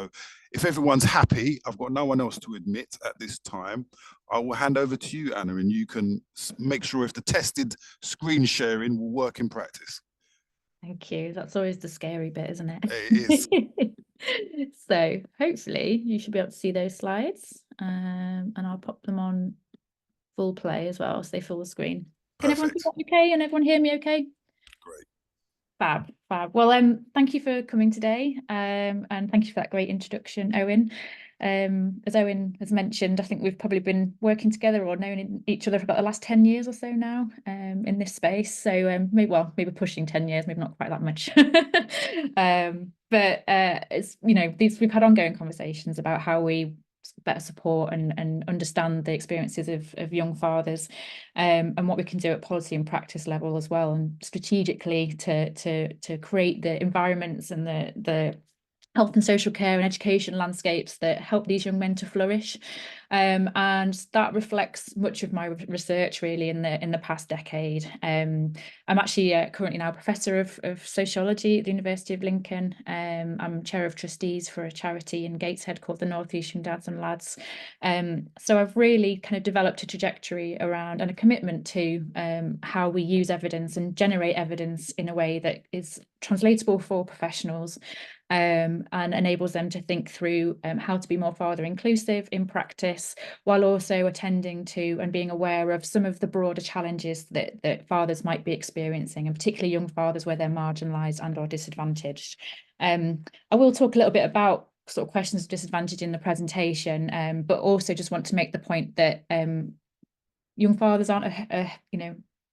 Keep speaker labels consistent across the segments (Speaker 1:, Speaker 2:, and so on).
Speaker 1: So if everyone's happy, I've got no one else to admit at this time. I will hand over to you, Anna, and you can make sure if the tested screen sharing will work in practice.
Speaker 2: Thank you. That's always the scary bit, isn't
Speaker 1: It is.
Speaker 2: it? So hopefully you should be able to see those slides, and I'll pop them on full play as well, so they fill the screen. Can everyone see
Speaker 1: Perfect.
Speaker 2: that okay? And everyone hear me okay?
Speaker 1: Great.
Speaker 2: Fab, fab. Well, thank you for coming today, and thank you for that great introduction, Owen. As Owen has mentioned, I think we've probably been working together or known each other for about the last 10 years or so now, in this space. So maybe pushing 10 years, maybe not quite that much. But it's, we've had ongoing conversations about how we better support and understand the experiences of young fathers, and what we can do at policy and practice level as well, and strategically to create the environments and the health and social care and education landscapes that help these young men to flourish. And that reflects much of my research really in the past decade. I'm actually currently now a professor of sociology at the University of Lincoln. I'm chair of trustees for a charity in Gateshead called the North East Young Dads and Lads. So I've really kind of developed a trajectory around and a commitment to how we use evidence and generate evidence in a way that is translatable for professionals, and enables them to think through how to be more father inclusive in practice, while also attending to and being aware of some of the broader challenges that fathers might be experiencing, and particularly young fathers where they're marginalised and or disadvantaged. I will talk a little bit about sort of questions of disadvantage in the presentation, but also just want to make the point that young fathers aren't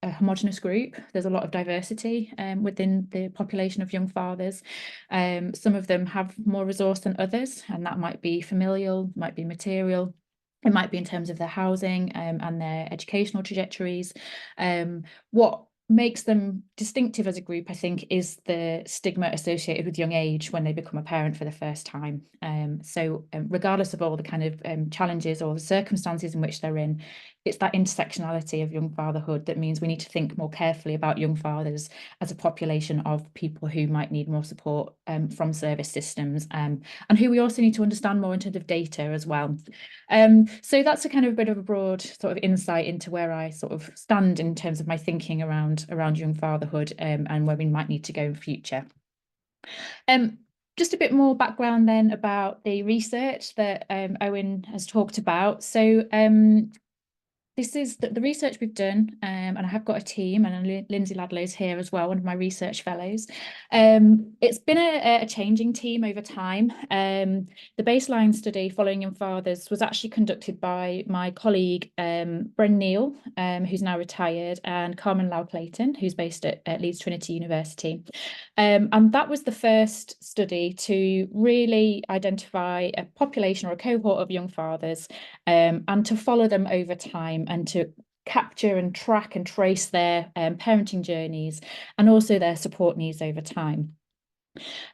Speaker 2: a homogenous group. There's a lot of diversity within the population of young fathers. Some of them have more resource than others, and that might be familial, might be material. It might be in terms of their housing and their educational trajectories. What makes them distinctive as a group, I think, is the stigma associated with young age when they become a parent for the first time. So regardless of all the kind of challenges or the circumstances in which they're in, it's that intersectionality of young fatherhood that means we need to think more carefully about young fathers as a population of people who might need more support from service systems, and who we also need to understand more in terms of data as well. So that's a kind of a bit of a broad sort of insight into where I sort of stand in terms of my thinking around young fatherhood, and where we might need to go in future. Just a bit more background then about the research that Owen has talked about. So this is the research we've done, and I have got a team, and Lindsay Ladlow's here as well, one of my research fellows. It's been a changing team over time. The baseline study following young fathers was actually conducted by my colleague, Bren Neal, who's now retired, and Carmen Lau-Clayton, who's based at Leeds Trinity University. And that was the first study to really identify a population or a cohort of young fathers, and to follow them over time and to capture and track and trace their parenting journeys and also their support needs over time.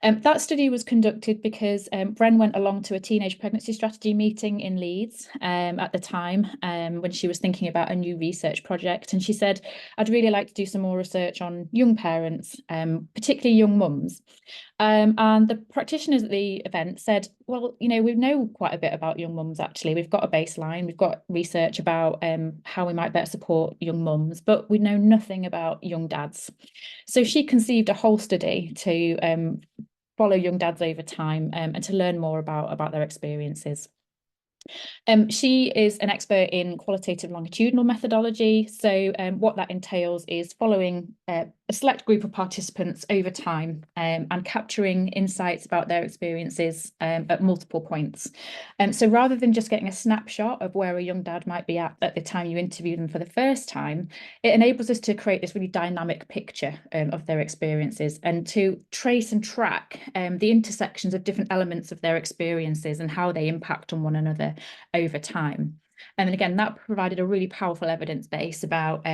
Speaker 2: That study was conducted because Bren went along to a teenage pregnancy strategy meeting in Leeds at the time, when she was thinking about a new research project. And she said, I'd really like to do some more research on young parents, particularly young mums. And the practitioners at the event said, well, we know quite a bit about young mums, actually. We've got a baseline, we've got research about how we might better support young mums, but we know nothing about young dads. So she conceived a whole study to follow young dads over time, and to learn more about their experiences. She is an expert in qualitative longitudinal methodology. So what that entails is following a select group of participants over time, and capturing insights about their experiences at multiple points. So rather than just getting a snapshot of where a young dad might be at the time you interview them for the first time, it enables us to create this really dynamic picture of their experiences, and to trace and track the intersections of different elements of their experiences and how they impact on one another over time. And again, that provided a really powerful evidence base about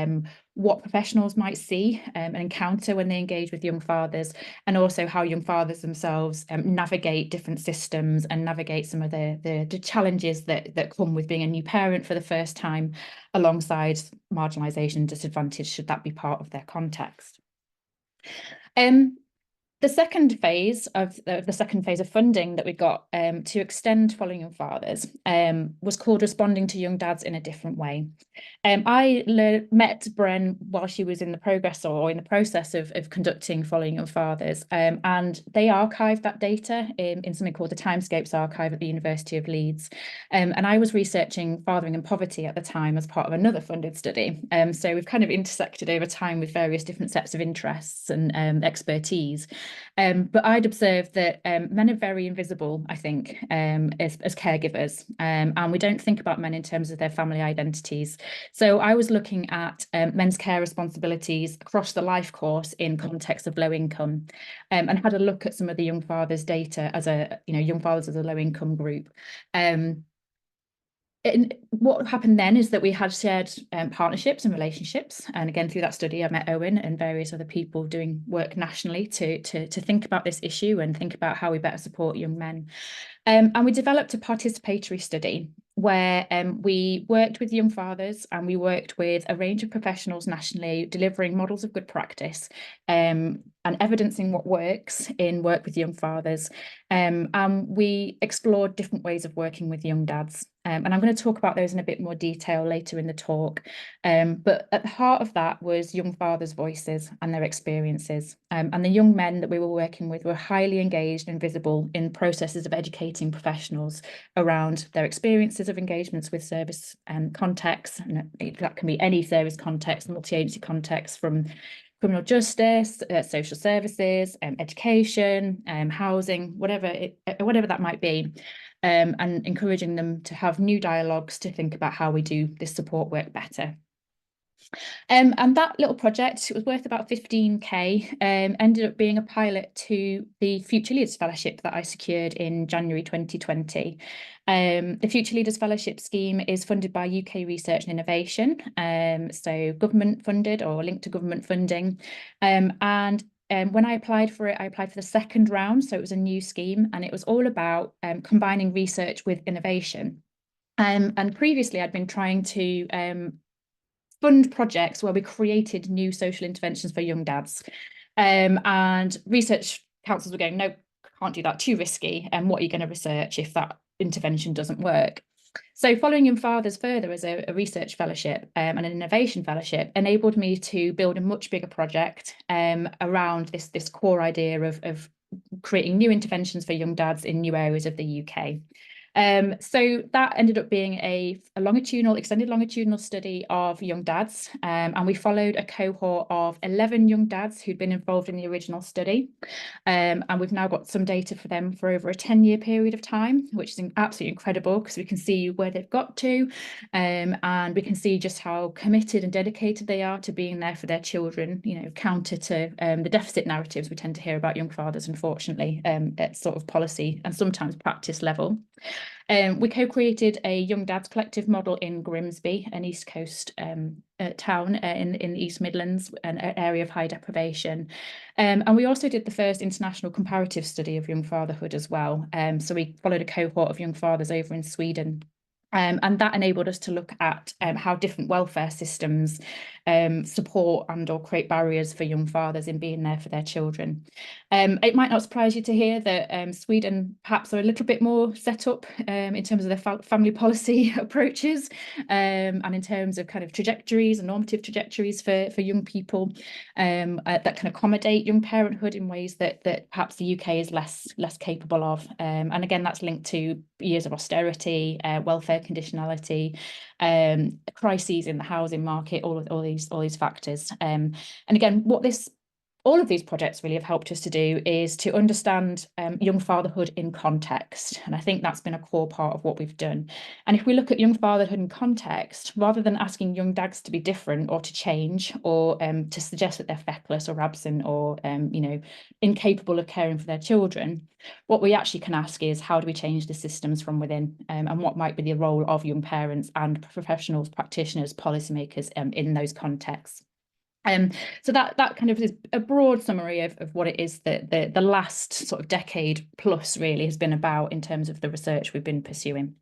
Speaker 2: what professionals might see and encounter when they engage with young fathers, and also how young fathers themselves navigate different systems and navigate some of the challenges that come with being a new parent for the first time, alongside marginalisation and disadvantage, should that be part of their context. The second phase of funding that we got to extend Following Young Fathers was called Responding to Young Dads in a Different Way. I met Bren while she was in the progress or in the process of conducting Following Young Fathers, and they archived that data in something called the Timescapes Archive at the University of Leeds. And I was researching fathering and poverty at the time as part of another funded study. So we've kind of intersected over time with various different sets of interests and expertise. But I'd observed that men are very invisible, I think, as caregivers, and we don't think about men in terms of their family identities. So I was looking at men's care responsibilities across the life course in context of low income, and had a look at some of the young fathers data as young fathers as a low income group. And what happened then is that we had shared partnerships and relationships. And again, through that study, I met Owen and various other people doing work nationally to think about this issue and think about how we better support young men. And we developed a participatory study where we worked with young fathers and we worked with a range of professionals nationally, delivering models of good practice and evidencing what works in work with young fathers. And we explored different ways of working with young dads. And I'm going to talk about those in a bit more detail later in the talk. But at the heart of that was young fathers' voices and their experiences. And the young men that we were working with were highly engaged and visible in processes of educating professionals around their experiences of engagements with service contexts. And that can be any service context, multi-agency context, from criminal justice, social services, education, housing, whatever that might be, and encouraging them to have new dialogues to think about how we do this support work better. And that little project, it was worth about 15k, ended up being a pilot to the Future Leaders Fellowship that I secured in January 2020. The Future Leaders Fellowship scheme is funded by UK Research and Innovation, so government funded or linked to government funding. And when I applied for it, I applied for the second round, so it was a new scheme, and it was all about combining research with innovation. And previously, I'd been trying to fund projects where we created new social interventions for young dads. And research councils were going, no, can't do that, too risky. And what are you going to research if that intervention doesn't work? So Following Young Fathers further as a research fellowship and an innovation fellowship enabled me to build a much bigger project around this core idea of creating new interventions for young dads in new areas of the UK. So that ended up being a extended longitudinal study of young dads, and we followed a cohort of 11 young dads who'd been involved in the original study, and we've now got some data for them for over a 10-year period of time, which is absolutely incredible because we can see where they've got to, and we can see just how committed and dedicated they are to being there for their children, counter to the deficit narratives we tend to hear about young fathers, unfortunately, at sort of policy and sometimes practice level. We co-created a Young Dads Collective model in Grimsby, an East Coast town in the East Midlands, an area of high deprivation. And we also did the first international comparative study of young fatherhood as well. So we followed a cohort of young fathers over in Sweden. And that enabled us to look at how different welfare systems support and or create barriers for young fathers in being there for their children. It might not surprise you to hear that Sweden perhaps are a little bit more set up in terms of their family policy approaches and in terms of kind of trajectories and normative trajectories for young people that can accommodate young parenthood in ways that perhaps the UK is less capable of. And again, that's linked to years of austerity, welfare conditionality, crises in the housing market, all these factors. And again, all of these projects really have helped us to do is to understand young fatherhood in context. And I think that's been a core part of what we've done. And if we look at young fatherhood in context, rather than asking young dads to be different or to change or to suggest that they're feckless or absent or, incapable of caring for their children, what we actually can ask is how do we change the systems from within, and what might be the role of young parents and professionals, practitioners, policymakers in those contexts. So that kind of is a broad summary of what it is that the last sort of decade plus really has been about in terms of the research we've been pursuing.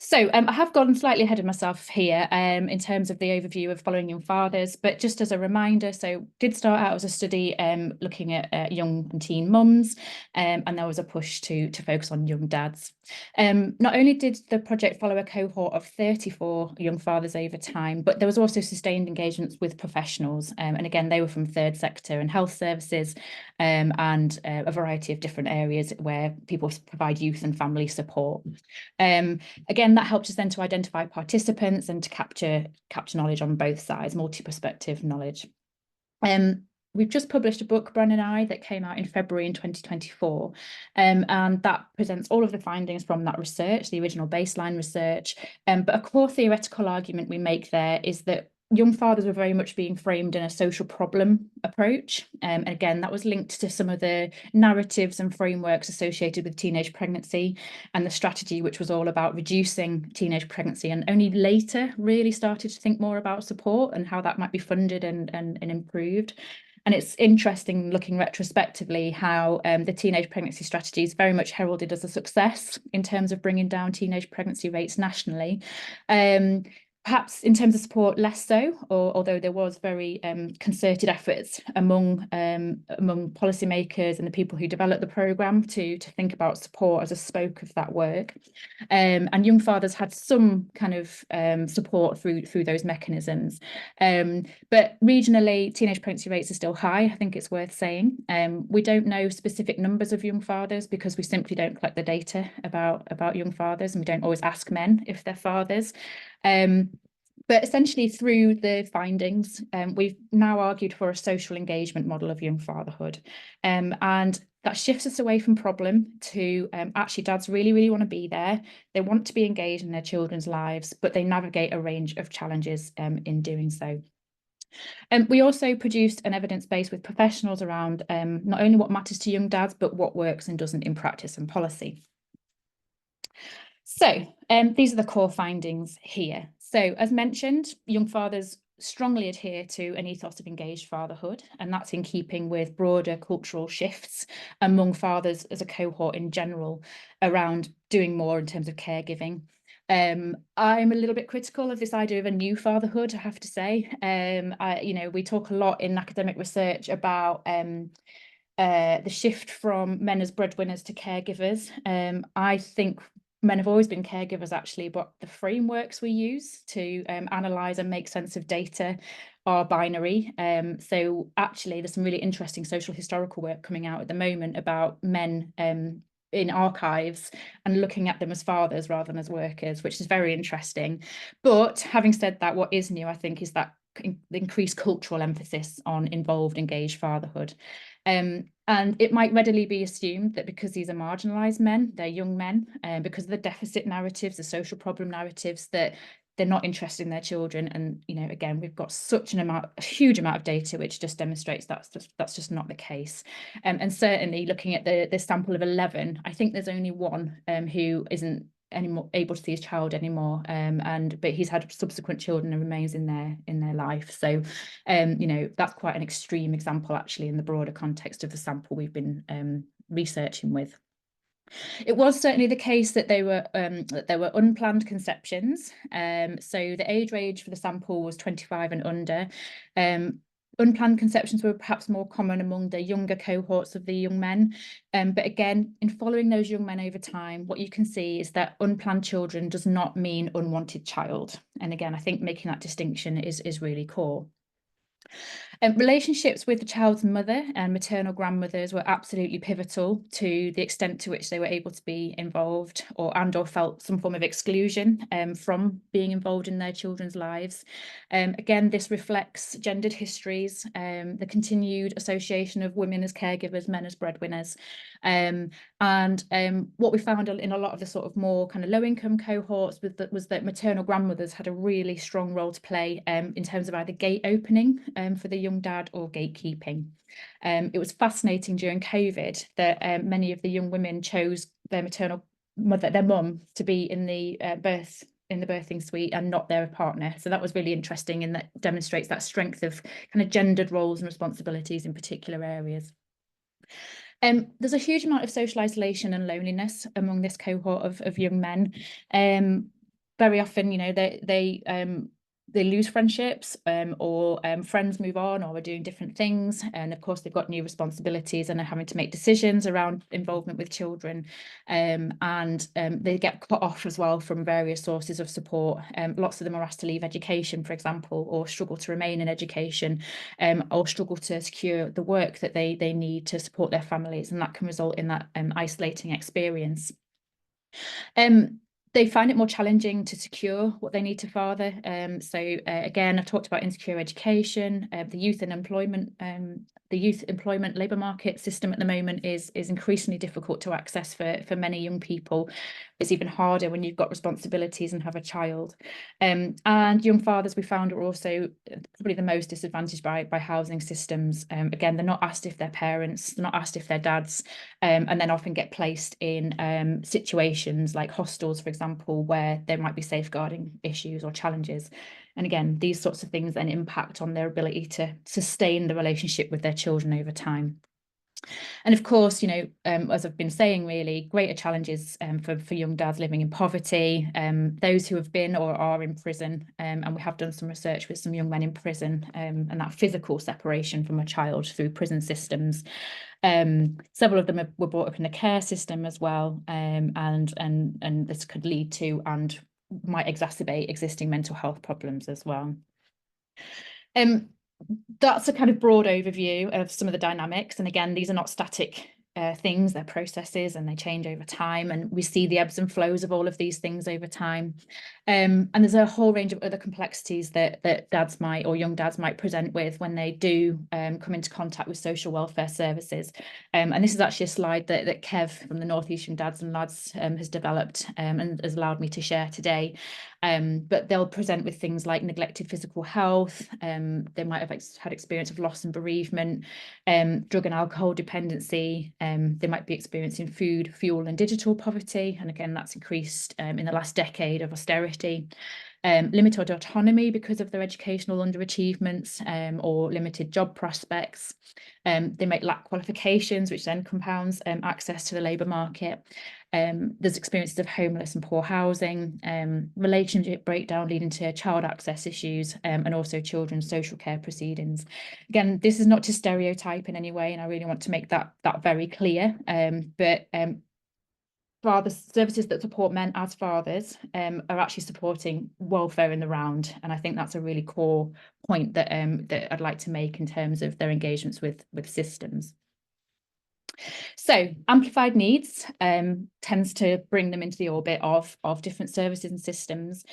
Speaker 2: So I have gone slightly ahead of myself here in terms of the overview of following young fathers, but just as a reminder, so did start out as a study looking at young and teen mums, and there was a push to focus on young dads. Not only did the project follow a cohort of 34 young fathers over time, but there was also sustained engagements with professionals. And again, they were from third sector and health services, and a variety of different areas where people provide youth and family support. Again, that helped us then to identify participants and to capture knowledge on both sides, multi-perspective knowledge. We've just published a book, Bren and I, that came out in February in 2024, and that presents all of the findings from that research, the original baseline research. But a core theoretical argument we make there is that young fathers were very much being framed in a social problem approach. And again, that was linked to some of the narratives and frameworks associated with teenage pregnancy and the strategy, which was all about reducing teenage pregnancy, and only later really started to think more about support and how that might be funded and improved. And it's interesting looking retrospectively how the teenage pregnancy strategy is very much heralded as a success in terms of bringing down teenage pregnancy rates nationally. Perhaps in terms of support, less so, although there was very concerted efforts among policymakers and the people who developed the programme to think about support as a spoke of that work. And young fathers had some kind of support through those mechanisms. But regionally, teenage pregnancy rates are still high, I think it's worth saying. We don't know specific numbers of young fathers because we simply don't collect the data about young fathers, and we don't always ask men if they're fathers. But essentially through the findings, we've now argued for a social engagement model of young fatherhood. And that shifts us away from problem to actually dads really want to be there. They want to be engaged in their children's lives, but they navigate a range of challenges in doing so. We also produced an evidence base with professionals around not only what matters to young dads, but what works and doesn't in practice and policy. So these are the core findings here. So as mentioned, young fathers strongly adhere to an ethos of engaged fatherhood, and that's in keeping with broader cultural shifts among fathers as a cohort in general around doing more in terms of caregiving. I'm a little bit critical of this idea of a new fatherhood, I have to say. We talk a lot in academic research about the shift from men as breadwinners to caregivers. I think men have always been caregivers, actually, but the frameworks we use to analyse and make sense of data are binary. So actually, there's some really interesting social historical work coming out at the moment about men in archives and looking at them as fathers rather than as workers, which is very interesting. But having said that, what is new, I think, is that increased cultural emphasis on involved, engaged fatherhood. And it might readily be assumed that because these are marginalised men, they're young men, because of the deficit narratives, the social problem narratives, that they're not interested in their children. And, again, we've got such a huge amount of data which just demonstrates that's just not the case. And certainly looking at the sample of 11, I think there's only one who isn't anymore able to see his child anymore, but he's had subsequent children and remains in their life. So that's quite an extreme example actually in the broader context of the sample we've been researching with. It was certainly the case that there were unplanned conceptions. So the age range for the sample was 25 and under. Unplanned conceptions were perhaps more common among the younger cohorts of the young men. But again, in following those young men over time, what you can see is that unplanned children does not mean unwanted child. And again, I think making that distinction is really core. Relationships with the child's mother and maternal grandmothers were absolutely pivotal to the extent to which they were able to be involved or felt some form of exclusion from being involved in their children's lives. Again, this reflects gendered histories, the continued association of women as caregivers, men as breadwinners. And what we found in a lot of the sort of more kind of low-income cohorts was that maternal grandmothers had a really strong role to play in terms of either gate opening for the young dad or gatekeeping. It was fascinating during COVID that many of the young women chose their maternal mother, their mum, to be in the birthing suite and not their partner. So that was really interesting, and that demonstrates that strength of kind of gendered roles and responsibilities in particular areas. There's a huge amount of social isolation and loneliness among this cohort of young men. very often, you know, they lose friendships, or friends move on or are doing different things. And of course, they've got new responsibilities and are having to make decisions around involvement with children. And they get cut off as well from various sources of support. Lots of them are asked to leave education, for example, or struggle to remain in education, or struggle to secure the work that they need to support their families. And that can result in that isolating experience. They find it more challenging to secure what they need to father. Again, I talked about insecure education, the youth employment labour market system at the moment is increasingly difficult to access for many young people. It's even harder when you've got responsibilities and have a child. And young fathers, we found, are also probably the most disadvantaged by housing systems. Again, they're not asked if they're parents, they're not asked if they're dads, and then often get placed in situations like hostels, for example, where there might be safeguarding issues or challenges. And again, these sorts of things then impact on their ability to sustain the relationship with their children over time. And of course, you know, as I've been saying, really greater challenges for young dads living in poverty, those who have been or are in prison, and we have done some research with some young men in prison, and that physical separation from a child through prison systems. Several of them were brought up in the care system as well, and this could lead to and might exacerbate existing mental health problems as well. That's a kind of broad overview of some of the dynamics. And again, these are not static things, they're processes and they change over time. And we see the ebbs and flows of all of these things over time. And there's a whole range of other complexities that dads might, or young dads might, present with when they do come into contact with social welfare services. And this is actually a slide that Kev from the North East Young Dads and Lads has developed and has allowed me to share today. But they'll present with things like neglected physical health. They might have had experience of loss and bereavement, drug and alcohol dependency. They might be experiencing food, fuel and digital poverty. And again, that's increased in the last decade of austerity. Limited autonomy because of their educational underachievements, or limited job prospects. They might lack qualifications, which then compounds access to the labour market. There's experiences of homeless and poor housing, relationship breakdown leading to child access issues, and also children's social care proceedings. Again, this is not to stereotype in any way, and I really want to make that very clear. But father services that support men as fathers are actually supporting welfare in the round, and I think that's a really core point that I'd like to make in terms of their engagements with systems. So amplified needs tends to bring them into the orbit of different services and systems.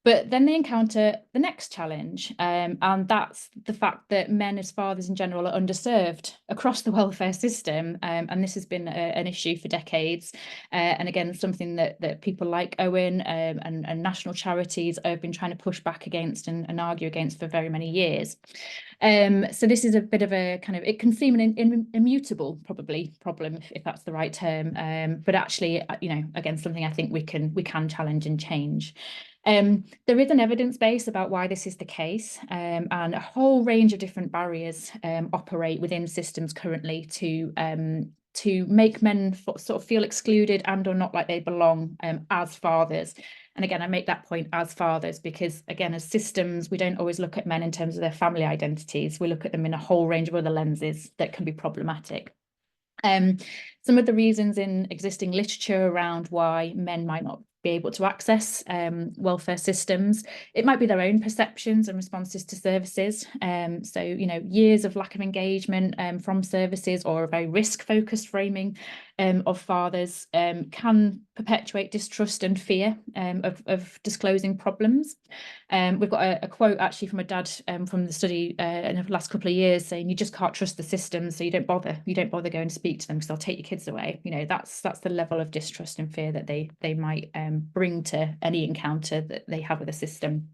Speaker 2: But then they encounter the next challenge, and that's the fact that men as fathers in general are underserved across the welfare system. And this has been an issue for decades. And again, something that people like Owen and national charities have been trying to push back against and argue against for very many years. So this is a bit of a kind of, it can seem an immutable probably problem, if that's the right term. But actually, you know, again, something I think we can challenge and change. There is an evidence base about why this is the case, and a whole range of different barriers operate within systems currently to make men sort of feel excluded and or not like they belong as fathers. And again, I make that point as fathers because, again, as systems, we don't always look at men in terms of their family identities. We look at them in a whole range of other lenses that can be problematic. Some of the reasons in existing literature around why men might not be able to access welfare systems, it might be their own perceptions and responses to services. So, you know, years of lack of engagement from services or a very risk-focused framing of fathers can perpetuate distrust and fear of disclosing problems. We've got a quote actually from a dad from the study in the last couple of years saying, "You just can't trust the system, so you don't bother going to speak to them because they'll take your kids away." You know, that's the level of distrust and fear that they might bring to any encounter that they have with a system.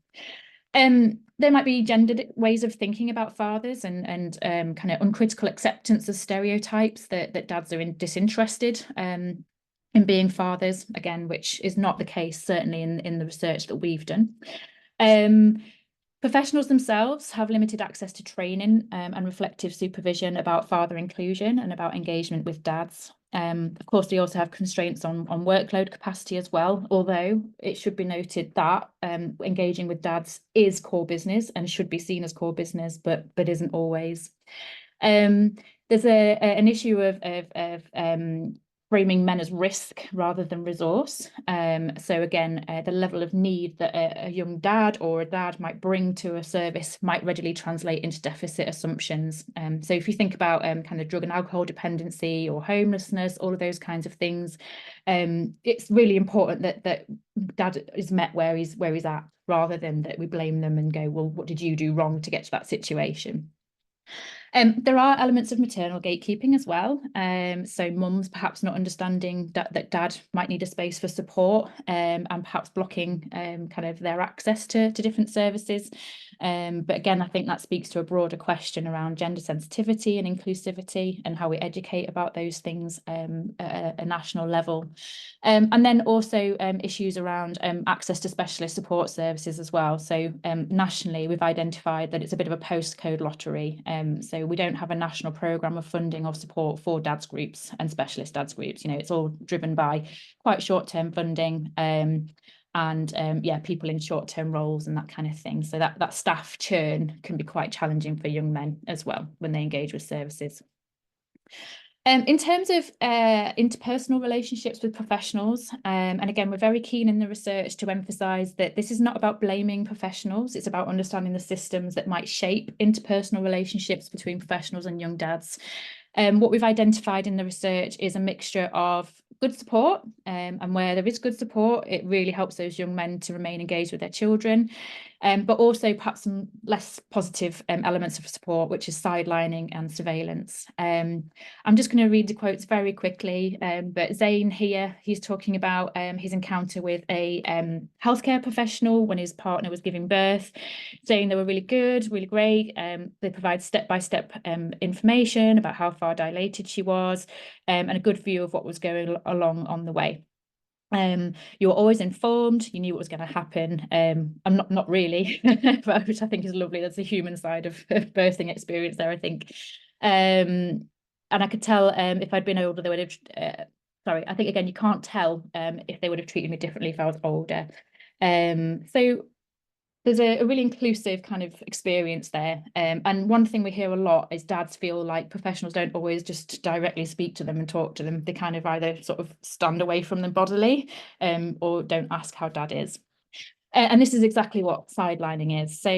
Speaker 2: There might be gendered ways of thinking about fathers and kind of uncritical acceptance of stereotypes that dads are disinterested in being fathers, again, which is not the case, certainly in the research that we've done. Professionals themselves have limited access to training and reflective supervision about father inclusion and about engagement with dads. Of course, they also have constraints on workload capacity as well, although it should be noted that engaging with dads is core business and should be seen as core business, but isn't always. There's an issue of framing men as risk rather than resource. So again, the level of need that a young dad or a dad might bring to a service might readily translate into deficit assumptions. So if you think about kind of drug and alcohol dependency or homelessness, all of those kinds of things, it's really important that dad is met where he's at, rather than that we blame them and go, well, what did you do wrong to get to that situation? There are elements of maternal gatekeeping as well. So mums perhaps not understanding that dad might need a space for support, and perhaps blocking kind of their access to different services. But again, I think that speaks to a broader question around gender sensitivity and inclusivity and how we educate about those things at a national level. And then also issues around access to specialist support services as well. So nationally, we've identified that it's a bit of a postcode lottery. So we don't have a national programme of funding or support for dads groups and specialist dads groups. You know, it's all driven by quite short-term funding and yeah, people in short-term roles and that kind of thing. So that staff churn can be quite challenging for young men as well when they engage with services. In terms of interpersonal relationships with professionals, and again, we're very keen in the research to emphasise that this is not about blaming professionals, it's about understanding the systems that might shape interpersonal relationships between professionals and young dads. What we've identified in the research is a mixture of good support, and where there is good support, it really helps those young men to remain engaged with their children, but also perhaps some less positive elements of support, which is sidelining and surveillance. I'm just going to read the quotes very quickly, but Zane here, he's talking about his encounter with a healthcare professional when his partner was giving birth, saying they were really good, really great. They provide step-by-step information about how far dilated she was, and a good view of what was going along on the way. You were always informed, you knew what was going to happen. I'm not really, but which I think is lovely. That's the human side of birthing experience there, I think. And I could tell if I'd been older, they would have, sorry, I think again, you can't tell if they would have treated me differently if I was older. So there's a really inclusive kind of experience there. And one thing we hear a lot is dads feel like professionals don't always just directly speak to them and talk to them. They kind of either sort of stand away from them bodily, or don't ask how dad is. And this is exactly what sidelining is. So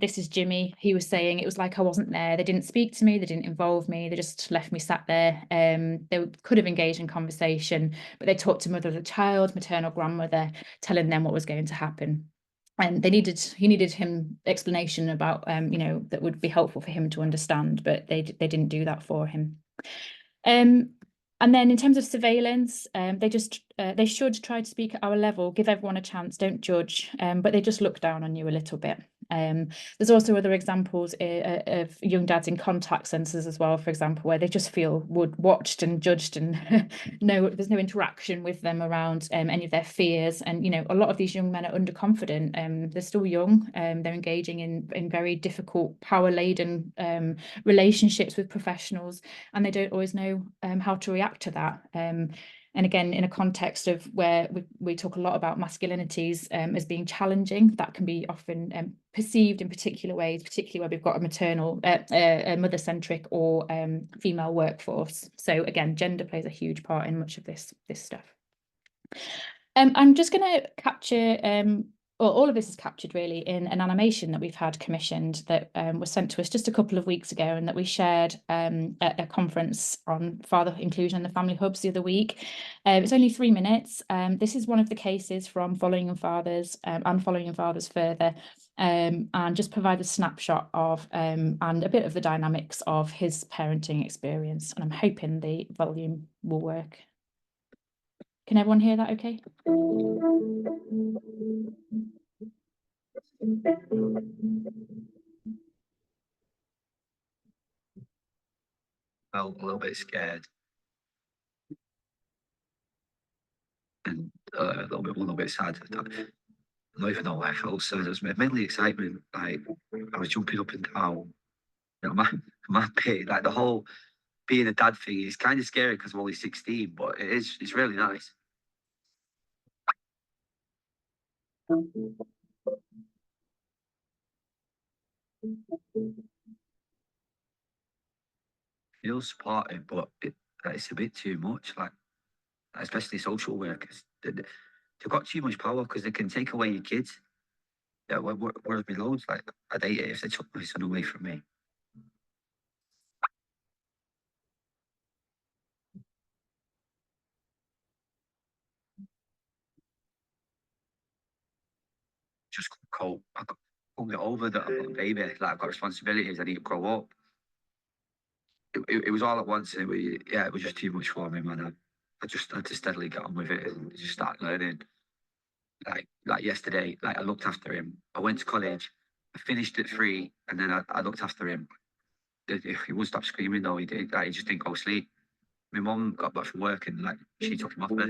Speaker 2: this is Jimmy. He was saying it was like I wasn't there. They didn't speak to me. They didn't involve me. They just left me sat there. They could have engaged in conversation, but they talked to mother of the child, maternal grandmother, telling them what was going to happen. And he needed him explanation about, you know, that would be helpful for him to understand, but they didn't do that for him. And then in terms of surveillance, they should try to speak at our level, give everyone a chance, don't judge, but they just look down on you a little bit. There's also other examples of young dads in contact centres as well, for example, where they just feel watched and judged, and there's no interaction with them around any of their fears. And you know, a lot of these young men are underconfident. They're still young. They're engaging in very difficult, power-laden relationships with professionals, and they don't always know how to react to that. And again, in a context of where we talk a lot about masculinities as being challenging, that can be often perceived in particular ways, particularly where we've got a maternal, a mother-centric or female workforce. So again, gender plays a huge part in much of this stuff. I'm just going to capture, well, all of this is captured really in an animation that we've had commissioned that was sent to us just a couple of weeks ago, and that we shared at a conference on father inclusion in the family hubs the other week. It's only 3 minutes. This is one of the cases from Following in Fathers and Following in Fathers Further, and just provide a snapshot of and a bit of the dynamics of his parenting experience. And I'm hoping the volume will work. Can everyone hear that okay?
Speaker 3: Felt a little bit scared and a little bit sad. I don't even know why I felt sad. It was mainly excitement. Like I was jumping up and down. You know, my pit, like the whole being a dad thing is kind of scary because I'm only 16, but it's really nice. Feel supported, but it's a bit too much. Like, especially social workers, they've got too much power because they can take away your kids. Yeah, whereas my loads, like, I'd hate it if they took my son away from me. Just cope. I can't get over that I've got a baby. Like, I've got responsibilities. I need to grow up. It was all at once. And it was just too much for me, man. I just had to steadily get on with it and just start learning. Like yesterday, like I looked after him. I went to college. I finished at 3, and then I looked after him. He wouldn't stop screaming though. He did. Like, he just didn't go to sleep. My mum got back from work and like she took him off me.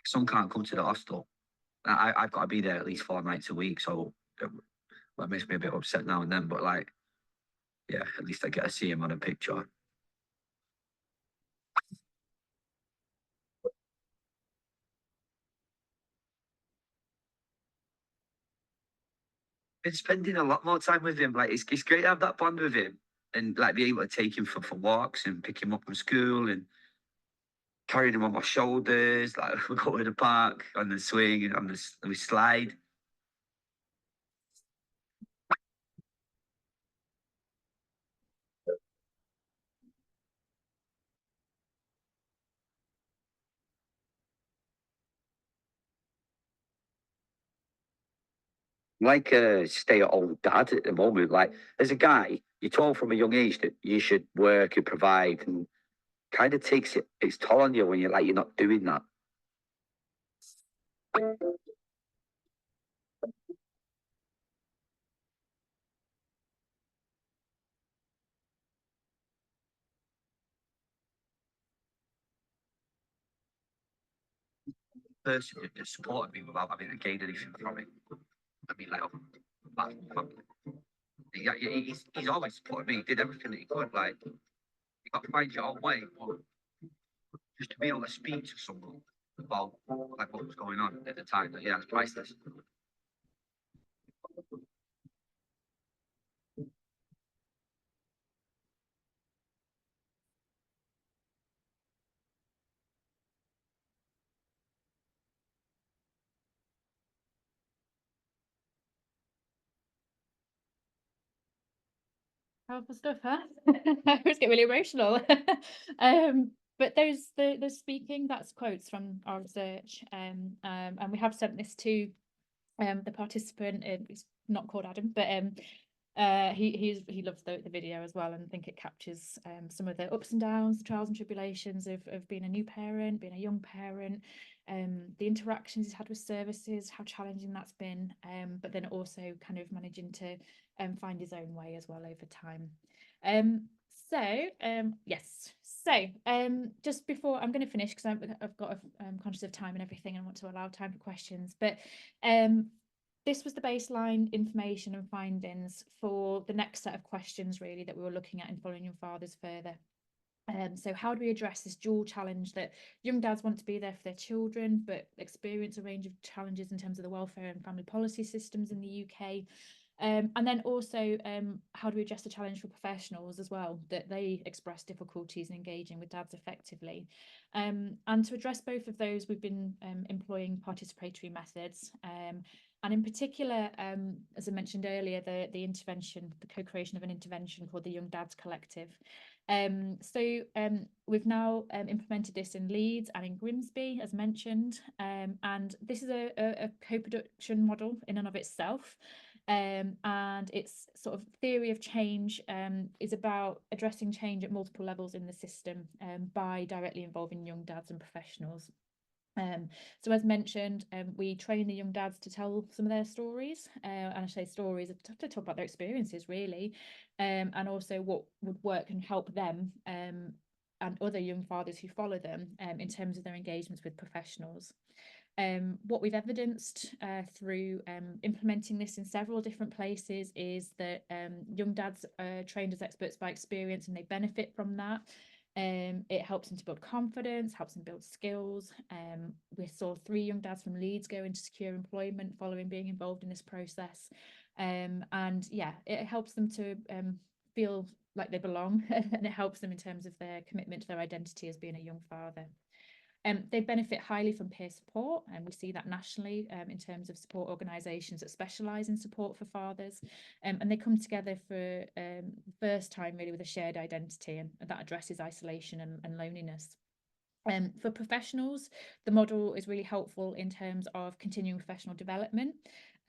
Speaker 3: Son can't come to the hostel. I've got to be there at least 4 nights a week, so that makes me a bit upset now and then. But like, yeah, at least I get to see him on a picture. Been spending a lot more time with him. Like, it's great to have that bond with him and like be able to take him for walks and pick him up from school and carrying him on my shoulders. Like, we go to the park on the swing and on the slide. Like a stay-at-home dad at the moment. Like, as a guy, you're told from a young age that you should work and provide, and kind of takes its toll on you when you're not doing that. Person that supported me without having to gain anything from it. I mean, like, he's always supported me. He did everything that he could. Like, you got to find your own way. But just to be able to speak to someone about like what was going on at the time, yeah, it's priceless.
Speaker 2: Powerful stuff, huh? I always get really emotional. But the speaking, that's quotes from our research, and we have sent this to the participant. It's not called Adam, but he loves the video as well, and I think it captures some of the ups and downs, the trials and tribulations of being a new parent, being a young parent, the interactions he's had with services, how challenging that's been, but then also kind of managing to find his own way as well over time. Yes, just before I'm going to finish, because I've got I'm conscious of time and everything, and I want to allow time for questions, but this was the baseline information and findings for the next set of questions really that we were looking at in Following Young Fathers further. So how do we address this dual challenge that young dads want to be there for their children but experience a range of challenges in terms of the welfare and family policy systems in the UK? And then also, how do we address the challenge for professionals as well, that they express difficulties in engaging with dads effectively? And to address both of those, we've been employing participatory methods. And in particular, as I mentioned earlier, the intervention, the co-creation of an intervention called the Young Dads Collective. We've now implemented this in Leeds and in Grimsby, as mentioned, and this is a co-production model in and of itself. And its sort of theory of change is about addressing change at multiple levels in the system by directly involving young dads and professionals. So as mentioned, we train the young dads to tell some of their stories, and I say stories to talk about their experiences really, and also what would work and help them and other young fathers who follow them in terms of their engagements with professionals. What we've evidenced through implementing this in several different places is that young dads are trained as experts by experience, and they benefit from that. It helps them to build confidence, helps them build skills. We saw 3 young dads from Leeds go into secure employment following being involved in this process. And yeah, it helps them to feel like they belong, and it helps them in terms of their commitment to their identity as being a young father. They benefit highly from peer support, and we see that nationally in terms of support organisations that specialise in support for fathers, and they come together for the first time really with a shared identity, and that addresses isolation and loneliness. For professionals, the model is really helpful in terms of continuing professional development.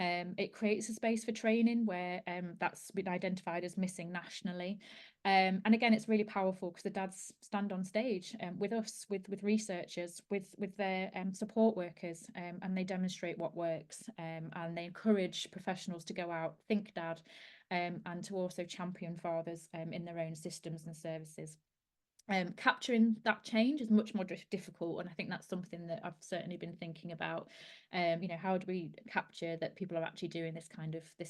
Speaker 2: It creates a space for training where that's been identified as missing nationally. And again, it's really powerful because the dads stand on stage with us, with researchers, with their support workers, and they demonstrate what works, and they encourage professionals to go out, think dad, and to also champion fathers in their own systems and services. Capturing that change is much more difficult, and I think that's something that I've certainly been thinking about. You know, how do we capture that people are actually doing this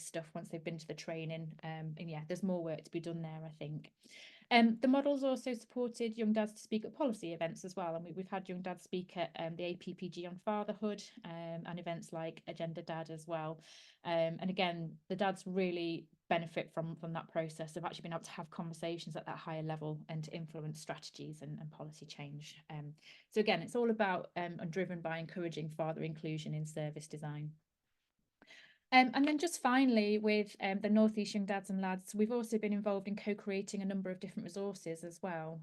Speaker 2: stuff once they've been to the training? And yeah, there's more work to be done there, I think. The model's also supported young dads to speak at policy events as well, and we've had young dads speak at the APPG on fatherhood, and events like Agenda Dad as well. And again, the dads really benefit from that process of actually being able to have conversations at that higher level and to influence strategies and policy change. So again, it's all about and driven by encouraging father inclusion in service design. And then just finally, with the North East Young Dads and Lads, we've also been involved in co-creating a number of different resources as well,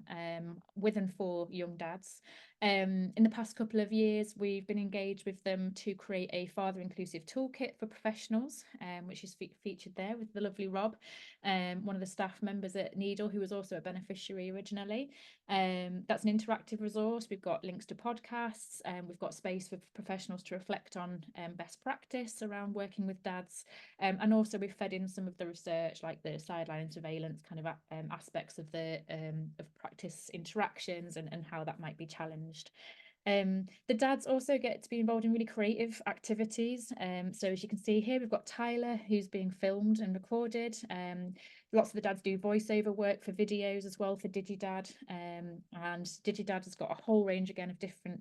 Speaker 2: with and for young dads. In the past couple of years, we've been engaged with them to create a father inclusive toolkit for professionals, which is featured there with the lovely Rob, one of the staff members at Needle, who was also a beneficiary originally. That's an interactive resource. We've got links to podcasts, and we've got space for professionals to reflect on best practice around working with dads, and also we've fed in some of the research, like the sideline surveillance kind of aspects of the of practice interactions and how that might be challenged. The dads also get to be involved in really creative activities. So as you can see here, we've got Tyler, who's being filmed and recorded. Lots of the dads do voiceover work for videos as well for DigiDad. And DigiDad has got a whole range again of different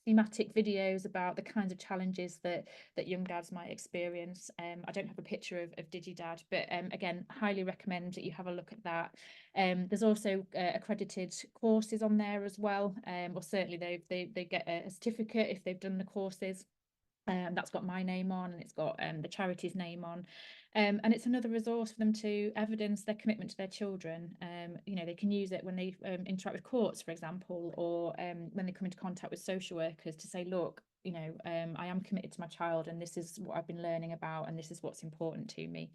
Speaker 2: thematic videos about the kinds of challenges that young dads might experience. I don't have a picture of DigiDad, but again, highly recommend that you have a look at that. There's also accredited courses on there as well, or certainly they get a certificate if they've done the courses. That's got my name on, and it's got the charity's name on, and it's another resource for them to evidence their commitment to their children. You know, they can use it when they interact with courts, for example, or when they come into contact with social workers to say, look, you know, I am committed to my child, and this is what I've been learning about, and this is what's important to me.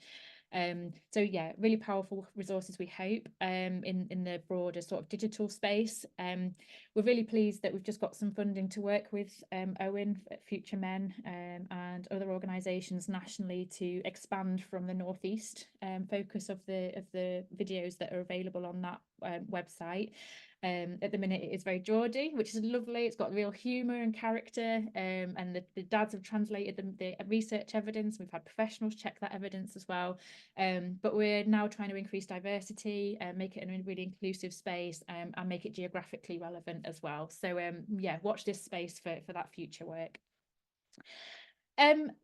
Speaker 2: So yeah, really powerful resources, we hope, in the broader sort of digital space. We're really pleased that we've just got some funding to work with Owen at Future Men and other organisations nationally to expand from the Northeast focus of the videos that are available on that website. At the minute, it is very Geordie, which is lovely. It's got real humour and character, and the dads have translated the research evidence. We've had professionals check that evidence as well. But we're now trying to increase diversity and make it a really inclusive space, and make it geographically relevant as well. So yeah, watch this space for that future work.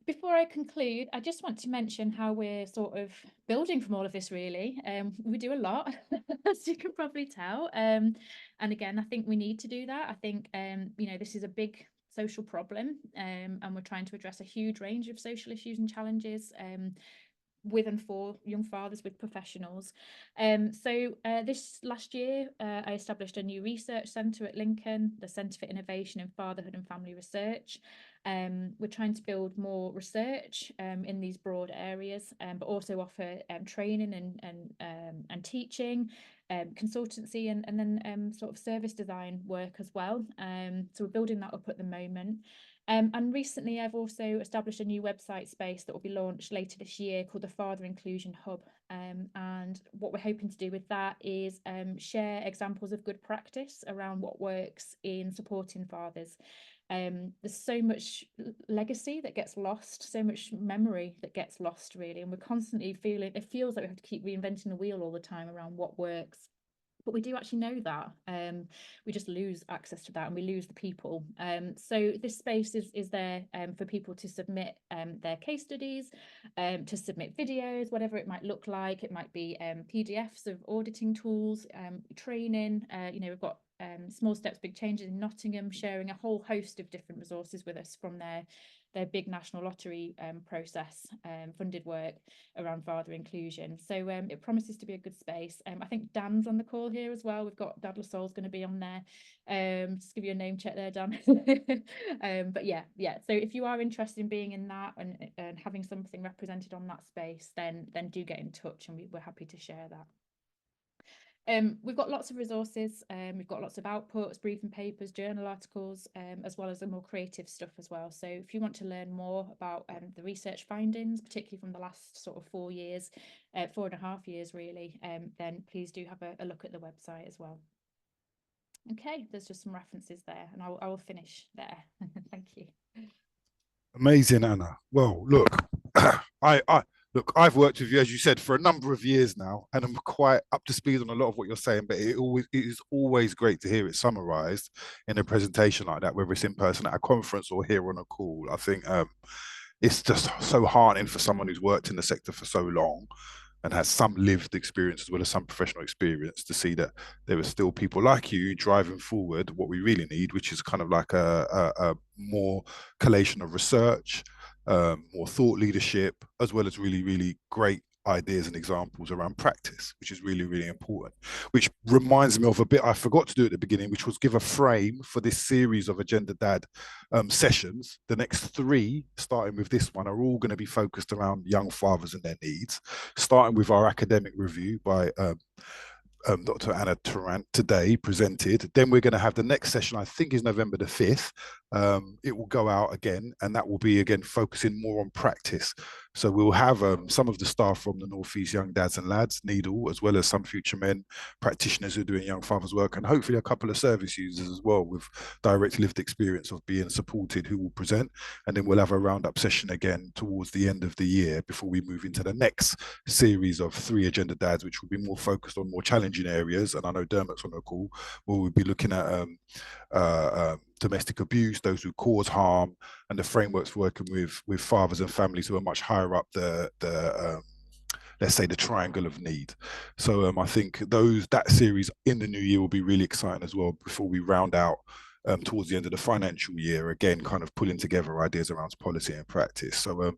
Speaker 2: Before I conclude, I just want to mention how we're sort of building from all of this, really. We do a lot, as you can probably tell. And again, I think we need to do that. I think, you know, this is a big social problem, and we're trying to address a huge range of social issues and challenges with and for young fathers with professionals. So this last year, I established a new research centre at Lincoln, the Centre for Innovation in Fatherhood and Family Research. We're trying to build more research in these broad areas, but also offer training and teaching, consultancy, and then sort of service design work as well. So we're building that up at the moment. And recently, I've also established a new website space that will be launched later this year called the Father Inclusion Hub. And what we're hoping to do with that is share examples of good practice around what works in supporting fathers. there's so much legacy that gets lost, so much memory that gets lost, really, and we're constantly feeling, it feels like we have to keep reinventing the wheel all the time around what works. But we do actually know that. We just lose access to that, and we lose the people. So this space is there for people to submit their case studies, to submit videos, whatever it might look like. It might be PDFs of auditing tools, training. We've got Small Steps, Big Changes in Nottingham sharing a whole host of different resources with us from their big national lottery process, funded work around father inclusion. So it promises to be a good space. I think Dan's on the call here as well. We've got Dad Lasol's going to be on there. Just give you a name check there, Dan. But yeah. So if you are interested in being in that and having something represented on that space, then do get in touch, and we're happy to share that. We've got lots of resources. We've got lots of outputs, briefing papers, journal articles, as well as the more creative stuff as well. So if you want to learn more about the research findings, particularly from the last sort of 4 years, 4.5 years really, then please do have a look at the website as well. Okay, there's just some references there, and I will finish there. Thank you.
Speaker 1: Amazing, Anna. Well, look, I've worked with you, as you said, for a number of years now, and I'm quite up to speed on a lot of what you're saying, but it is always great to hear it summarized in a presentation like that, whether it's in person at a conference or here on a call. I think it's just so heartening for someone who's worked in the sector for so long and has some lived experience as well as some professional experience to see that there are still people like you driving forward what we really need, which is kind of like a more collation of research, more thought leadership, as well as really, really great ideas and examples around practice, which is really, really important. Which reminds me of a bit I forgot to do at the beginning, which was give a frame for this series of Agenda Dad sessions. The next 3, starting with this one, are all going to be focused around young fathers and their needs, starting with our academic review by Dr. Anna Tarrant today presented. Then we're going to have the next session, I think is November the 5th. It will go out again, and that will be again focusing more on practice. So we'll have some of the staff from the North East Young Dads and Lads, Needle, as well as some future men practitioners who are doing young fathers work, and hopefully a couple of service users as well with direct lived experience of being supported who will present. And then we'll have a roundup session again towards the end of the year before we move into the next series of 3 Agenda Dads, which will be more focused on more challenging areas. And I know Dermot's on the call, where we'll be looking at domestic abuse, those who cause harm, and the frameworks for working with fathers and families who are much higher up the let's say the triangle of need. So I think that series in the new year will be really exciting as well before we round out towards the end of the financial year, again, kind of pulling together ideas around policy and practice. So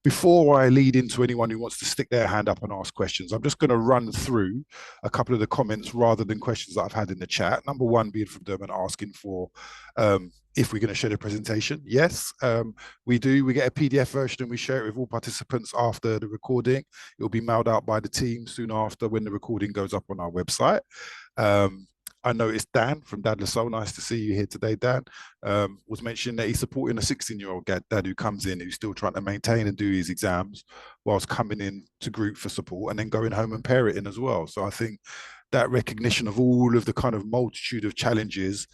Speaker 1: before I lead into anyone who wants to stick their hand up and ask questions, I'm just going to run through a couple of the comments rather than questions that I've had in the chat. Number one being from Dermot asking for if we're going to share the presentation. Yes, we do. We get a PDF version and we share it with all participants after the recording. It will be mailed out by the team soon after when the recording goes up on our website. I noticed Dan from Dad Lasol, nice to see you here today, Dan, was mentioning that he's supporting a 16-year-old dad who comes in, who's still trying to maintain and do his exams whilst coming in to group for support and then going home and parenting as well. So I think that recognition of all of the kind of multitude of challenges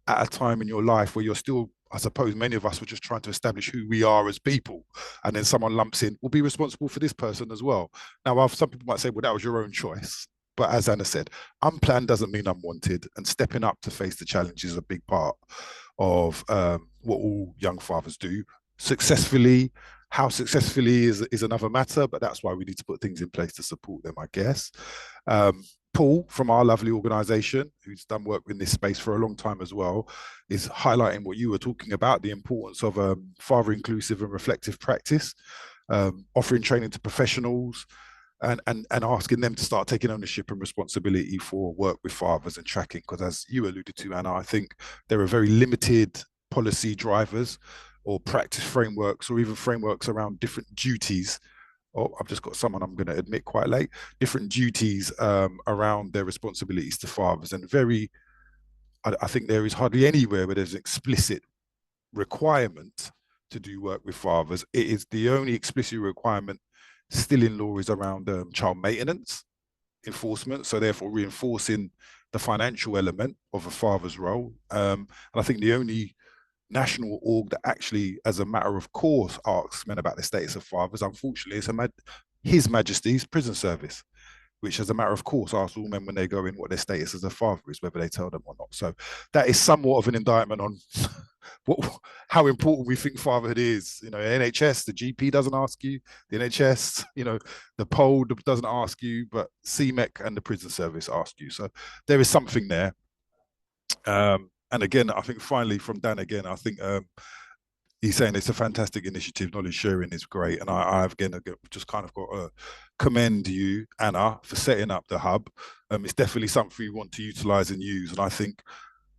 Speaker 1: at a time in your life where you're still, I suppose many of us were just trying to establish who we are as people, and then someone lumps in, will be responsible for this person as well. Now, some people might say, well, that was your own choice. But as Anna said, unplanned doesn't mean unwanted, and stepping up to face the challenge is a big part of what all young fathers do. Successfully, how successfully is another matter, but that's why we need to put things in place to support them, I guess. Paul from our lovely organisation, who's done work in this space for a long time as well, is highlighting what you were talking about, the importance of father inclusive and reflective practice, offering training to professionals, and asking them to start taking ownership and responsibility for work with fathers and tracking, because as you alluded to, Anna, I think there are very limited policy drivers or practice frameworks or even frameworks around different duties. Oh, I've just got someone I'm going to admit quite late, different duties around their responsibilities to fathers. And I think there is hardly anywhere where there's an explicit requirement to do work with fathers. It is the only explicit requirement still in law is around child maintenance enforcement, so therefore reinforcing the financial element of a father's role. And I think the only national org that actually, as a matter of course, asks men about the status of fathers. Unfortunately, it's His Majesty's Prison Service, which, as a matter of course, asks all men when they go in what their status as a father is, whether they tell them or not. So that is somewhat of an indictment on how important we think fatherhood is. You know, NHS, the GP doesn't ask you, the NHS, you know, the poll doesn't ask you, but CMEC and the prison service ask you. So there is something there. And again, I think finally from Dan again, I think he's saying it's a fantastic initiative. Knowledge sharing is great, and I've again just kind of got to commend you, Anna, for setting up the hub. It's definitely something we want to utilize and use, and I think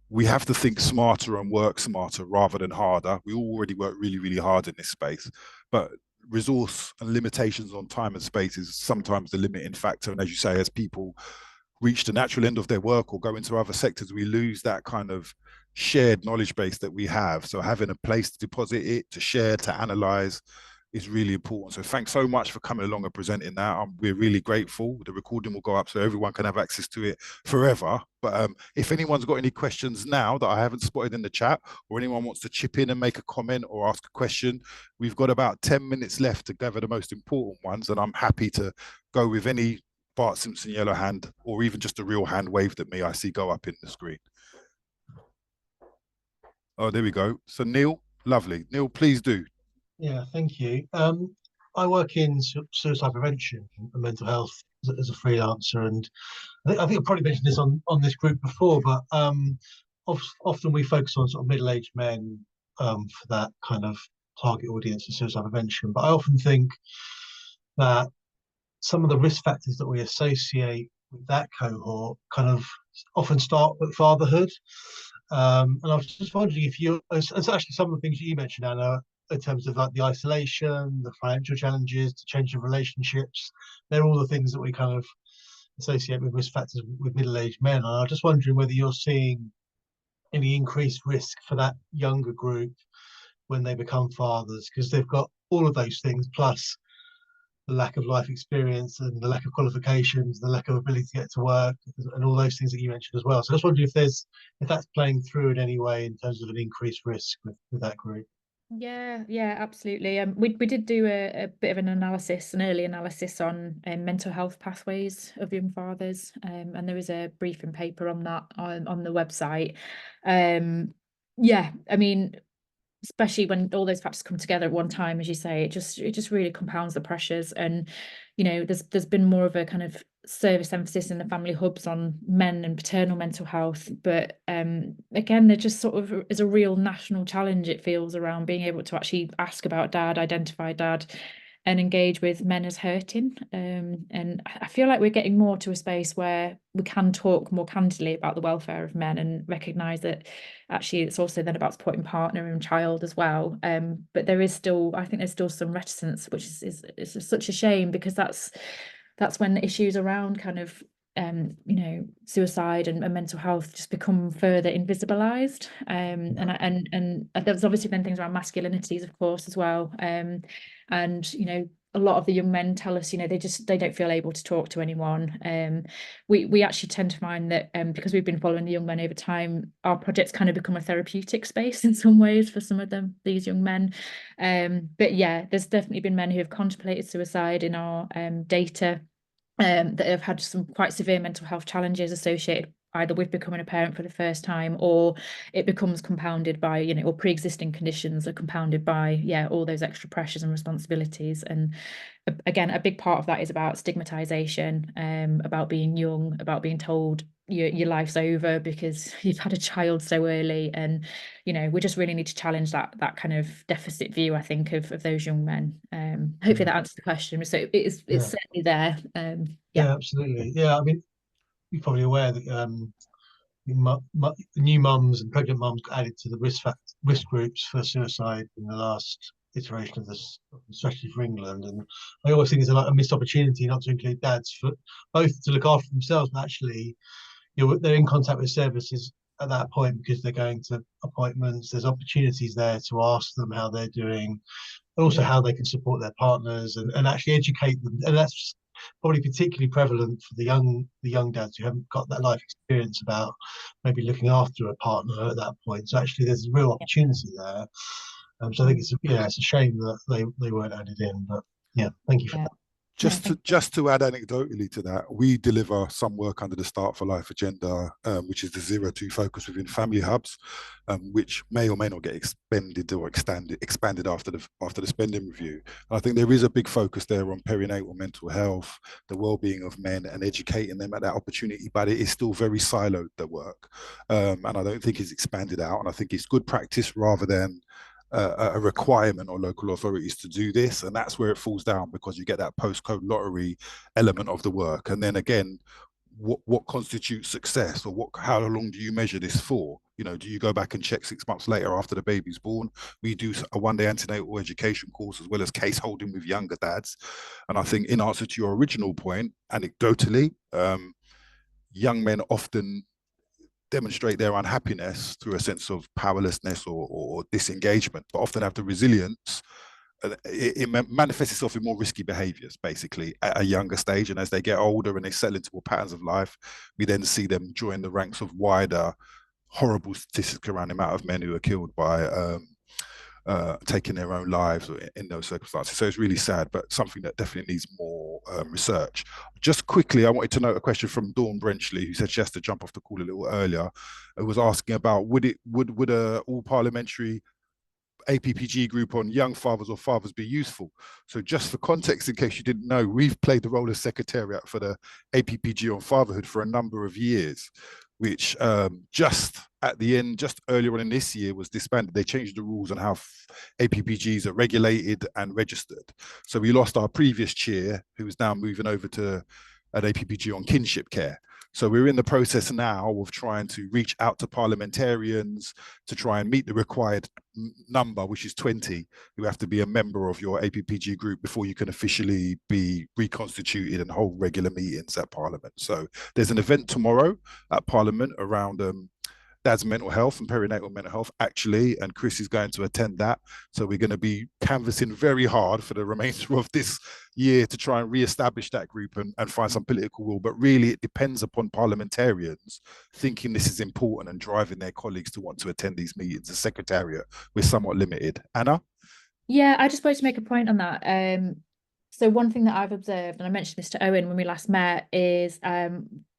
Speaker 1: we have to think smarter and work smarter rather than harder. We already work really, really hard in this space, but resource and limitations on time and space is sometimes the limiting factor. And as you say, as people reach the natural end of their work or go into other sectors, we lose that kind of shared knowledge base that we have. So having a place to deposit it, to share, to analyze is really important. So thanks so much for coming along and presenting that. We're really grateful. The recording will go up so everyone can have access to it forever. But if anyone's got any questions now that I haven't spotted in the chat, or anyone wants to chip in and make a comment or ask a question, we've got about 10 minutes left to gather the most important ones. And I'm happy to go with any Bart Simpson yellow hand, or even just a real hand waved at me I see go up in the screen. Oh, there we go. So Neil, lovely. Neil, please do.
Speaker 4: Yeah, thank you. I work in suicide prevention and mental health as a freelancer, and I think I've probably mentioned this on this group before, but often we focus on sort of middle-aged men for that kind of target audience for suicide prevention. But I often think that some of the risk factors that we associate with that cohort kind of often start with fatherhood. And I was just wondering if it's actually some of the things you mentioned, Anna, in terms of like the isolation, the financial challenges, the change of relationships, they're all the things that we kind of associate with risk factors with middle-aged men. And I'm just wondering whether you're seeing any increased risk for that younger group when they become fathers, because they've got all of those things, plus the lack of life experience and the lack of qualifications, the lack of ability to get to work, and all those things that you mentioned as well. So I just wondering if that's playing through in any way in terms of an increased risk with that group.
Speaker 2: Yeah, absolutely. We did do a bit of an early analysis on mental health pathways of young fathers, and there is a briefing paper on that on the website. Yeah, I mean, especially when all those factors come together at one time, as you say, it just really compounds the pressures. And you know, there's been more of a kind of service emphasis in the family hubs on men and paternal mental health, but again, there just sort of is a real national challenge, it feels, around being able to actually ask about dad, identify dad, and engage with men as hurting. And I feel like we're getting more to a space where we can talk more candidly about the welfare of men and recognise that actually it's also then about supporting partner and child as well. But there is still, I think there's still some reticence, which is such a shame, because that's when issues around kind of you know, suicide and mental health just become further invisibilized. And there's obviously then things around masculinities, of course, as well. And you know, a lot of the young men tell us, you know, they don't feel able to talk to anyone. We actually tend to find that because we've been following the young men over time, our projects kind of become a therapeutic space in some ways for some of them, these young men. But yeah, there's definitely been men who have contemplated suicide in our data, that have had some quite severe mental health challenges associated either with becoming a parent for the first time, or it becomes compounded by, you know, or pre-existing conditions are compounded by, all those extra pressures and responsibilities. And again, a big part of that is about stigmatization, about being young, about being told your life's over because you've had a child so early. And you know, we just really need to challenge that kind of deficit view, I think, of those young men. Hopefully that answers the question. So it's certainly there.
Speaker 4: Yeah, absolutely. Yeah, I mean, you're probably aware that new mums and pregnant mums got added to the risk groups for suicide in the last iteration of this strategy for England. And I always think it's a missed opportunity not to include dads, for both to look after themselves, but actually, you know, they're in contact with services at that point because they're going to appointments. There's opportunities there to ask them how they're doing, and also how they can support their partners and actually educate them. And that's probably particularly prevalent for the young dads who haven't got that life experience about maybe looking after a partner at that point. So actually, there's a real opportunity there. So I think it's a shame that they weren't added in. But yeah, thank you for that.
Speaker 1: Just to add anecdotally to that, we deliver some work under the Start for Life agenda, which is the 0-2 focus within family hubs, which may or may not get expanded after the spending review. And I think there is a big focus there on perinatal mental health, the well-being of men, and educating them at that opportunity. But it is still very siloed, the work, and I don't think it's expanded out. And I think it's good practice rather than a requirement on local authorities to do this, and that's where it falls down, because you get that postcode lottery element of the work. And then again, what constitutes success, or how long do you measure this for? You know, do you go back and check 6 months later after the baby's born? We do a one-day antenatal education course as well as case holding with younger dads. And I think, in answer to your original point, anecdotally, young men often demonstrate their unhappiness through a sense of powerlessness or disengagement, but often have the resilience. It manifests itself in more risky behaviors, basically, at a younger stage. And as they get older and they settle into more patterns of life, we then see them join the ranks of wider, horrible statistics around the amount of men who are killed by taking their own lives in those circumstances. So it's really sad, but something that definitely needs more research. Just quickly, I wanted to note a question from Dawn Brenchley, who said she has to jump off the call a little earlier. It was asking about would a all parliamentary APPG group on young fathers or fathers be useful? So just for context, in case you didn't know, we've played the role of secretariat for the APPG on fatherhood for a number of years, which just at the end, just earlier on in this year, was disbanded. They changed the rules on how APPGs are regulated and registered. So we lost our previous chair, who is now moving over to an APPG on kinship care. So we're in the process now of trying to reach out to parliamentarians to try and meet the required number, which is 20. You have to be a member of your APPG group before you can officially be reconstituted and hold regular meetings at Parliament. So there's an event tomorrow at Parliament around dad's mental health and perinatal mental health, actually, and Chris is going to attend that. So we're going to be canvassing very hard for the remainder of this year to try and re-establish that group and find some political will. But really, it depends upon parliamentarians thinking this is important and driving their colleagues to want to attend these meetings. The secretariat, we're somewhat limited. Anna?
Speaker 2: Yeah, I just wanted to make a point on that. So one thing that I've observed, and I mentioned this to Owen when we last met, is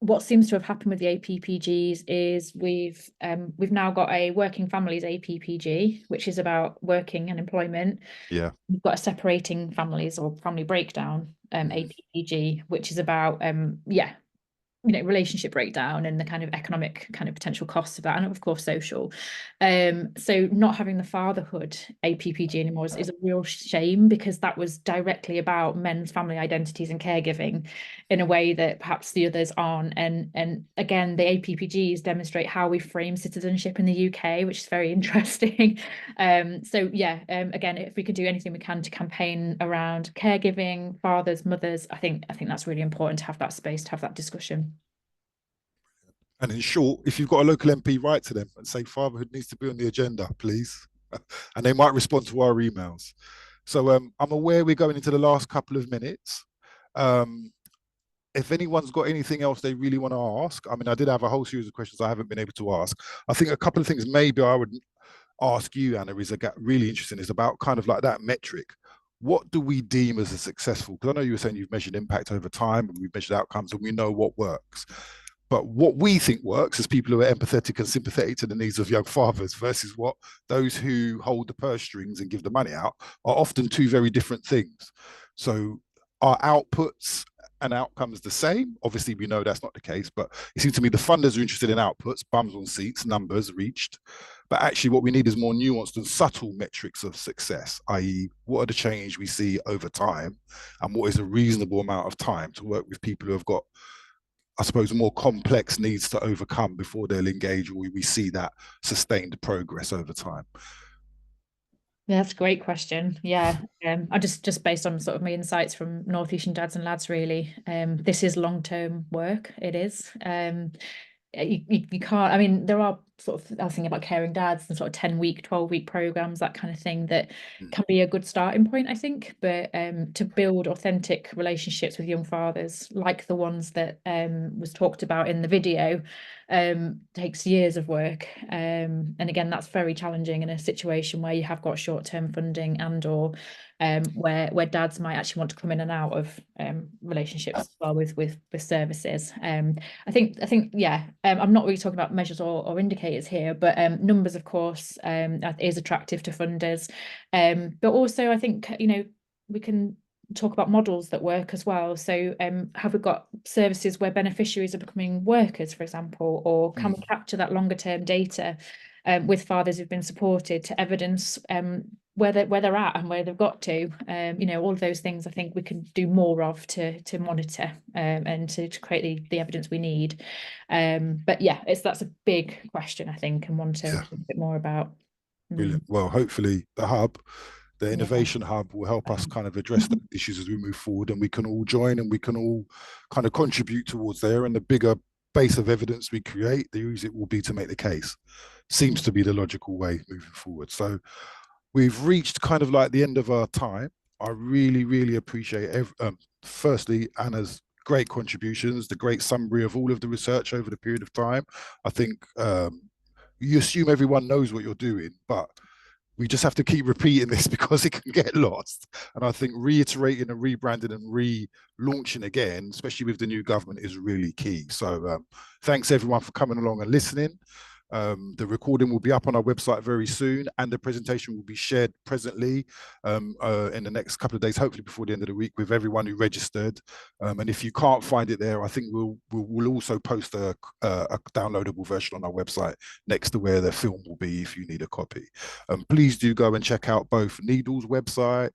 Speaker 2: what seems to have happened with the APPGs is we've now got a working families APPG, which is about working and employment.
Speaker 1: Yeah.
Speaker 2: We've got a separating families or family breakdown APPG, which is about relationship breakdown and the kind of economic kind of potential costs of that, and of course social. So not having the fatherhood APPG anymore is a real shame, because that was directly about men's family identities and caregiving in a way that perhaps the others aren't. And again, the APPGs demonstrate how we frame citizenship in the UK, which is very interesting. Again, if we could do anything we can to campaign around caregiving, fathers, mothers, I think that's really important, to have that space, to have that discussion.
Speaker 1: And in short, if you've got a local MP, write to them and say fatherhood needs to be on the agenda, please. And they might respond to our emails. So I'm aware we're going into the last couple of minutes. If anyone's got anything else they really want to ask, I mean, I did have a whole series of questions I haven't been able to ask. I think a couple of things maybe I would ask you, Anna, is really interesting, is about kind of like that metric. What do we deem as a successful? Because I know you were saying you've measured impact over time and we've measured outcomes and we know what works. But what we think works as people who are empathetic and sympathetic to the needs of young fathers versus what those who hold the purse strings and give the money out are often two very different things. So are outputs and outcomes the same? Obviously, we know that's not the case, but it seems to me the funders are interested in outputs, bums on seats, numbers reached. But actually what we need is more nuanced and subtle metrics of success, i.e. what are the change we see over time and what is a reasonable amount of time to work with people who have got, I suppose, more complex needs to overcome before they'll engage, or we see that sustained progress over time.
Speaker 2: Yeah, that's a great question. Yeah, I just based on sort of my insights from North Eastern Dads and Lads, really. This is long-term work. It is. You can't. I mean, there are sort of, I was thinking about caring dads and sort of 10-week, 12-week programs, that kind of thing, that
Speaker 1: Mm.
Speaker 2: can be a good starting point, I think. But to build authentic relationships with young fathers, like the ones that was talked about in the video, takes years of work. And again, that's very challenging in a situation where you have got short-term funding and or where dads might actually want to come in and out of relationships as well with services. I think yeah, I'm not really talking about measures or indicators here, but numbers, of course, is attractive to funders. But also I think, you know, we can talk about models that work as well. So have we got services where beneficiaries are becoming workers, for example, or can we capture that longer term data with fathers who've been supported to evidence where they're at and where they've got to, you know, all of those things I think we can do more of to monitor and to create the evidence we need. But yeah, that's a big question, I think, and one to think a bit more about.
Speaker 1: Brilliant. Well, hopefully the innovation hub will help us kind of address the issues as we move forward, and we can all join and we can all kind of contribute towards there. And the bigger base of evidence we create, the easier it will be to make the case. Seems to be the logical way moving forward. So we've reached kind of like the end of our time. I really, really appreciate firstly Anna's great contributions, the great summary of all of the research over the period of time. I think you assume everyone knows what you're doing, but we just have to keep repeating this because it can get lost. And I think reiterating and rebranding and relaunching again, especially with the new government, is really key. So thanks everyone for coming along and listening. The recording will be up on our website very soon, and the presentation will be shared presently in the next couple of days, hopefully before the end of the week, with everyone who registered. And if you can't find it there, I think we'll also post a downloadable version on our website next to where the film will be if you need a copy. Please do go and check out both Needle's website,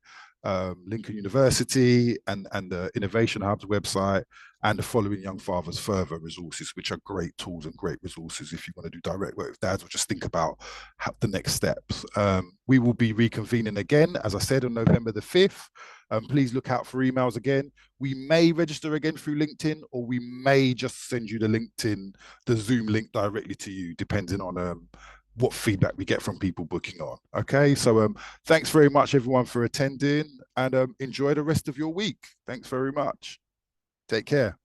Speaker 1: Lincoln University, and the Innovation Hub's website, and the Following Young Fathers Further resources, which are great tools and great resources if you want to do direct work with dads or just think about the next steps. We will be reconvening again, as I said, on November the 5th. Please look out for emails again. We may register again through LinkedIn, or we may just send you the Zoom link directly to you, depending on what feedback we get from people booking on. Okay, so thanks very much everyone for attending, and enjoy the rest of your week. Thanks very much. Take care.